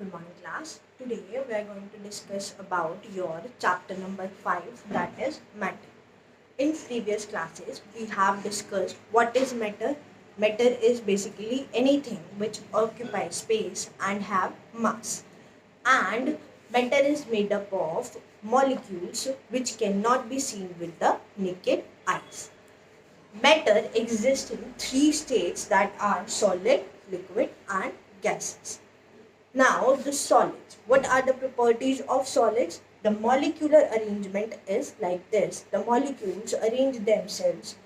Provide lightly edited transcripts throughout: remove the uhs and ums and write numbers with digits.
Good morning, class. Today we are going to discuss about your chapter number 5, that is matter. In previous classes, we have discussed what is matter. Matter is basically anything which occupies space and have mass. And matter is made up of molecules which cannot be seen with the naked eyes. Matter exists in three states, that are solid, liquid, and gases. Now, the solids. What are the properties of solids? The molecular arrangement is like this. The molecules arrange themselves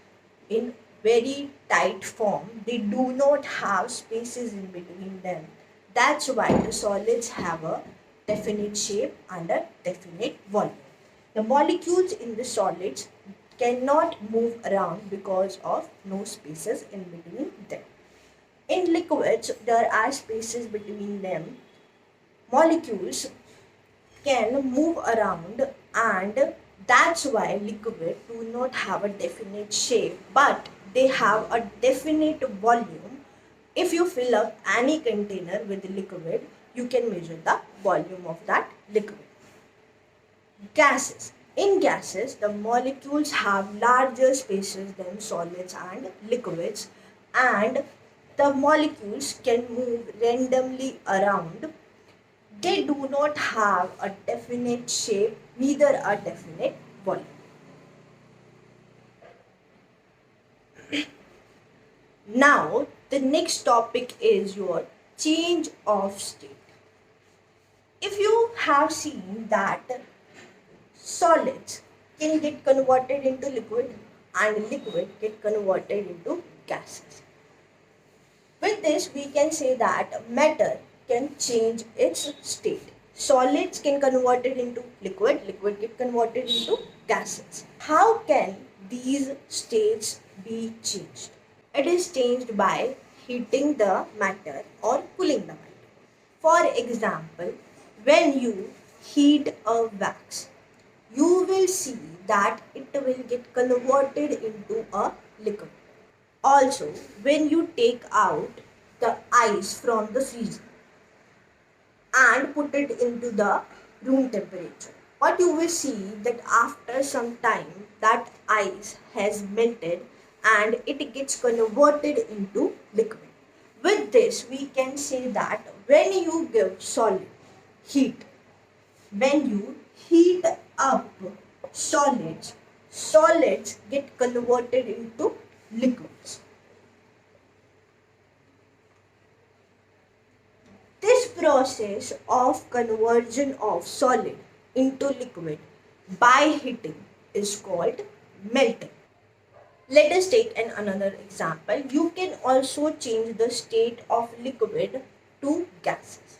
in very tight form. They do not have spaces in between them. That's why the solids have a definite shape and a definite volume. The molecules in the solids cannot move around because of no spaces in between them. In liquids, there are spaces between them. Molecules can move around, and that's why liquid do not have a definite shape, but they have a definite volume. If you fill up any container with liquid, you can measure the volume of that liquid. Gases. In gases, the molecules have larger spaces than solids and liquids, and the molecules can move randomly around. They do not have a definite shape, neither a definite volume. Now, the next topic is your change of state. If you have seen that solids can get converted into liquid and liquid get converted into gases. With this, we can say that matter can change its state. Solids can convert it into liquid, liquid get converted into gases. How can these states be changed? It is changed by heating the matter or cooling the matter. For example, when you heat a wax, you will see that it will get converted into a liquid. Also, when you take out the ice from the freezer and put it into the room temperature, what you will see that after some time that ice has melted and it gets converted into liquid. With this, we can say that when you give solid heat, when you heat up solids, solids get converted into liquids. This process of conversion of solid into liquid by heating is called melting. Let us take another example. You can also change the state of liquid to gases.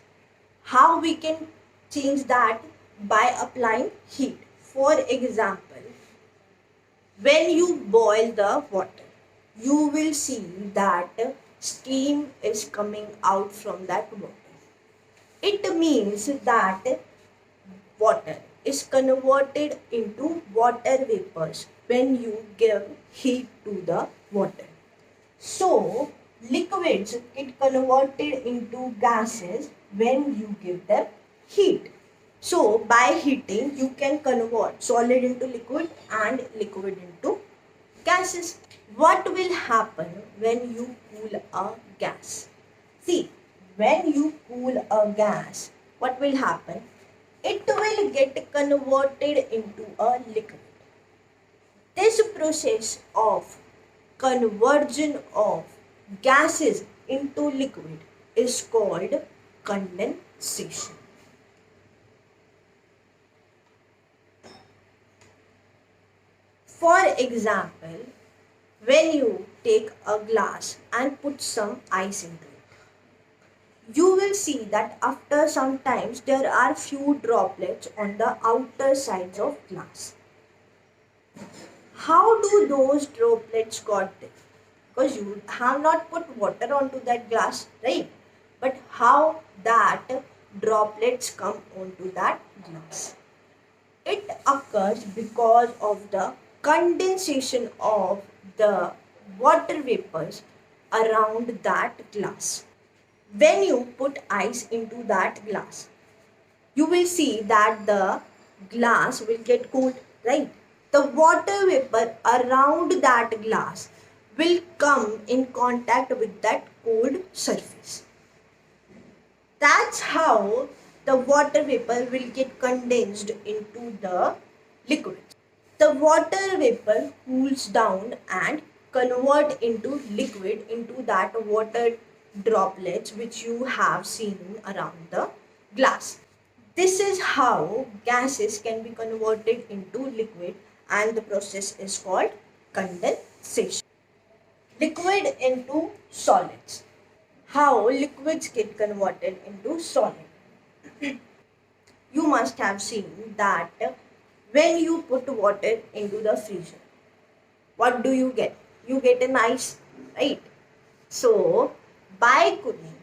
How we can change that? By applying heat. For example, when you boil the water, you will see that steam is coming out from that water. It means that water is converted into water vapors when you give heat to the water. So, liquids get converted into gases when you give them heat. So, by heating, you can convert solid into liquid and liquid into gases. What will happen when you cool a gas? See, when you cool a gas, what will happen? It will get converted into a liquid. This process of conversion of gases into liquid is called condensation. For example, when you take a glass and put some ice into it, you will see that after some times there are few droplets on the outer sides of glass. How do those droplets got there? Because you have not put water onto that glass, right? But how that droplets come onto that glass? It occurs because of the condensation of the water vapors around that glass. When you put ice into that glass, you will see that the glass will get cold, right? The water vapor around that glass will come in contact with that cold surface. That's how the water vapor will get condensed into the liquid. The water vapor cools down and convert into liquid into that water droplets which you have seen around the glass. This is how gases can be converted into liquid, and the process is called condensation. Liquid into solids. How liquids get converted into solid. You must have seen that when you put water into the freezer, what do you get? You get an ice, right? So, by cooling,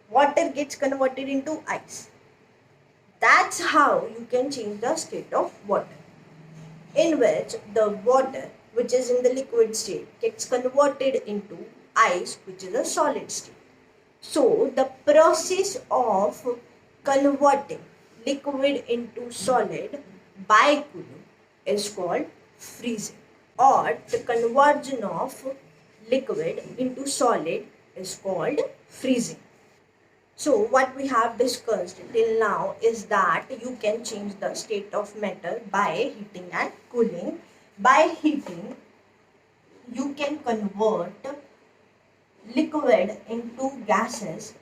water gets converted into ice. That's how you can change the state of water, in which the water, which is in the liquid state, gets converted into ice, which is a solid state. So, the process of converting liquid into solid by cooling is called freezing, or the conversion of liquid into solid is called freezing. So what we have discussed till now is that you can change the state of matter by heating and cooling. By heating, you can convert liquid into gases,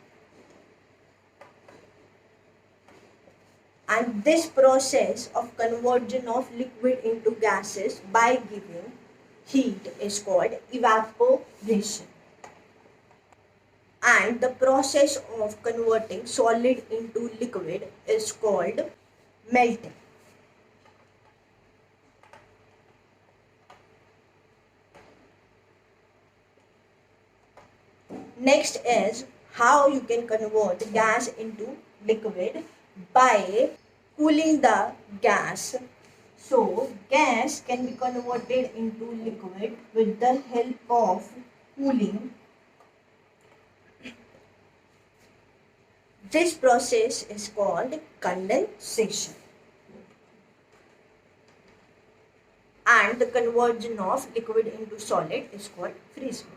and this process of conversion of liquid into gases by giving heat is called evaporation, and the process of converting solid into liquid is called melting. Next is how you can convert gas into liquid by cooling the gas. So gas can be converted into liquid with the help of cooling. This process is called condensation, and the conversion of liquid into solid is called freezing.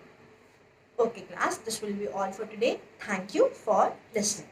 Okay class, this will be all for today. Thank you for listening.